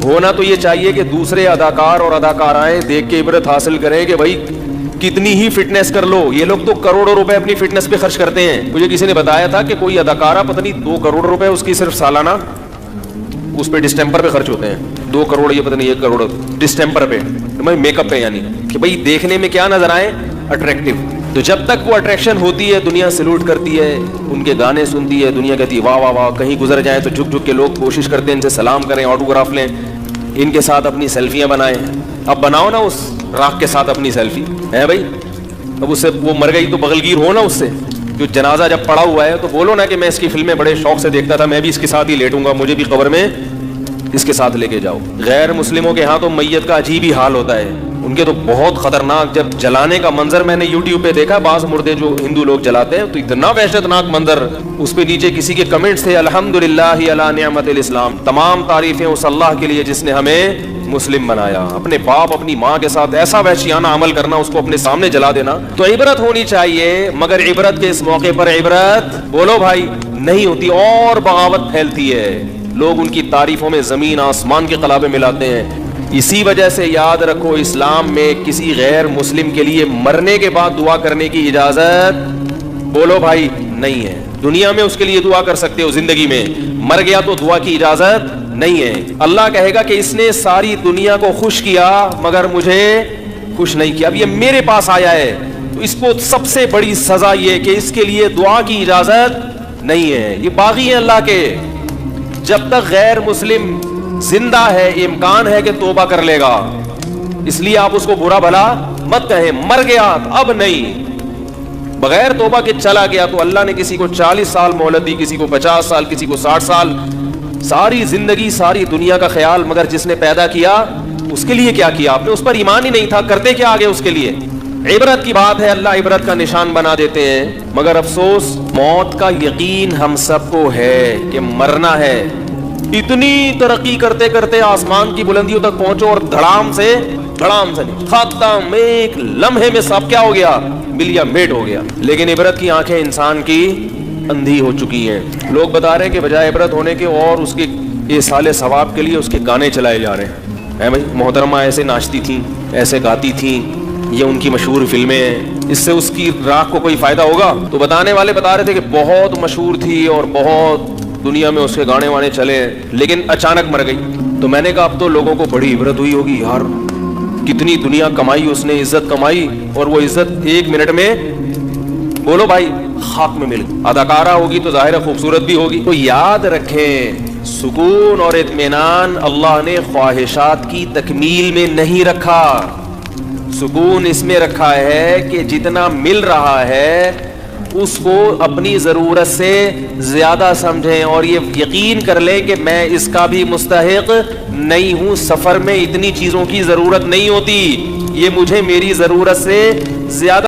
ہونا تو یہ چاہیے کہ دوسرے اداکار اور اداکارائیں دیکھ کے عبرت حاصل کریں کہ بھائی کتنی ہی فٹنس کر لو. یہ لوگ تو کروڑوں روپے اپنی فٹنس پہ خرچ کرتے ہیں. مجھے کسی نے بتایا تھا کہ کوئی اداکارہ پتہ نہیں 2 کروڑ روپے اس کی صرف سالانہ اس پہ ڈسٹمپر پہ خرچ ہوتے ہیں. 2 کروڑ یہ پتہ نہیں 1 کروڑ ڈسٹمپر پہ, میک اپ پہ, یعنی کہ بھائی دیکھنے میں کیا نظر آئے, اٹریکٹیو. تو جب تک وہ اٹریکشن ہوتی ہے دنیا سلوٹ کرتی ہے, ان کے گانے سنتی ہے, دنیا کہتی ہے واہ واہ واہ. کہیں گزر جائیں تو جھک جھک کے لوگ کوشش کرتے ہیں ان سے سلام کریں, آٹوگراف لیں, ان کے ساتھ اپنی سیلفیاں بنائیں. اب بناؤ نا اس راکھ کے ساتھ اپنی سیلفی ہے بھائی. اب اس سے وہ مر گئی تو بغلگیر ہو نا اس سے. جو جنازہ جب پڑا ہوا ہے تو بولو نا کہ میں اس کی فلمیں بڑے شوق سے دیکھتا تھا, میں بھی اس کے ساتھ ہی لیٹوں گا, مجھے بھی قبر میں اس کے ساتھ لے کے جاؤ. غیر مسلموں کے ہاں تو میت کا عجیب ہی حال ہوتا ہے. ان کے تو بہت خطرناک, جب جلانے کا منظر میں نے یوٹیوب پہ دیکھا, بعض مردے جو ہندو لوگ جلاتے ہیں تو اتنا وحشتناک منظر. اس پہ نیچے کسی کے کمنٹس تھے, الحمدللہ علی نعمت الاسلام, تمام تعریفیں اس اللہ کے لیے جس نے ہمیں مسلم بنایا. اپنے باپ اپنی ماں کے ساتھ ایسا وحشیانہ عمل کرنا, اس کو اپنے سامنے جلا دینا. تو عبرت ہونی چاہیے, مگر عبرت کے اس موقع پر عبرت بولو بھائی نہیں ہوتی, اور بغاوت پھیلتی ہے. لوگ ان کی تعریفوں میں زمین آسمان کے قلابے ملاتے ہیں. اسی وجہ سے یاد رکھو, اسلام میں کسی غیر مسلم کے لیے مرنے کے بعد دعا کرنے کی اجازت بولو بھائی نہیں ہے. دنیا میں اس کے لیے دعا کر سکتے ہو, زندگی میں مر گیا تو دعا کی اجازت نہیں ہے. اللہ کہے گا کہ اس نے ساری دنیا کو خوش کیا مگر مجھے خوش نہیں کیا. اب یہ میرے پاس آیا ہے تو اس کو سب سے بڑی سزا یہ کہ اس کے لیے دعا کی اجازت نہیں ہے. یہ باغی ہیں اللہ کے. جب تک غیر مسلم زندہ ہے امکان ہے کہ توبہ کر لے گا, اس لیے آپ اس کو برا بھلا مت کہیں. مر گیا اب نہیں, بغیر توبہ کے چلا گیا تو اللہ نے کسی کو 40 سال مہلت دی, کسی کو 50 سال, کسی کو 60 سال, ساری زندگی ساری دنیا کا خیال. مگر جس نے پیدا کیا اس کے لیے کیا کیا آپ نے؟ اس پر ایمان ہی نہیں تھا, کرتے کیا آگے اس کے لیے؟ عبرت کی بات ہے, اللہ عبرت کا نشان بنا دیتے ہیں. مگر افسوس موت کا یقین ہم سب کو ہے کہ مرنا ہے. اتنی ترقی کرتے کرتے آسمان کی بلندیوں تک پہنچو اور دھڑام سے ختم, ایک لمحے میں سب کیا ہو گیا, ملیا میٹ ہو گیا. لیکن عبرت کی آنکھیں انسان کی اندھی ہو چکی ہیں. لوگ بتا رہے ہیں کہ بجائے عبرت ہونے کے اور اس کے ایصال ثواب کے لیے اس کے گانے چلائے جا رہے ہیں. بھائی محترمہ ایسے ناچتی تھیں, ایسے گاتی تھیں, یہ ان کی مشہور فلمیں ہیں, اس سے اس کی راہ کو کوئی فائدہ ہوگا؟ تو بتانے والے بتا رہے تھے کہ بہت مشہور تھی اور بہت دنیا میں اس کے گانے وانے چلے, لیکن اچانک مر گئی. تو میں نے کہا اب تو لوگوں کو بڑی عبرت ہوئی ہوگی, یار کتنی دنیا کمائی اس نے, عزت کمائی, اور وہ عزت 1 منٹ میں بولو بھائی خاک میں مل گئی. اداکارہ ہوگی تو ظاہر خوبصورت بھی ہوگی. تو یاد رکھیں سکون اور اطمینان اللہ نے خواہشات کی تکمیل میں نہیں رکھا. سکون اس میں رکھا ہے کہ جتنا مل رہا ہے اس کو اپنی ضرورت سے زیادہ سمجھیں, اور یہ یقین کر لیں کہ میں اس کا بھی مستحق نہیں ہوں. سفر میں اتنی چیزوں کی ضرورت نہیں ہوتی, یہ مجھے میری ضرورت سے زیادہ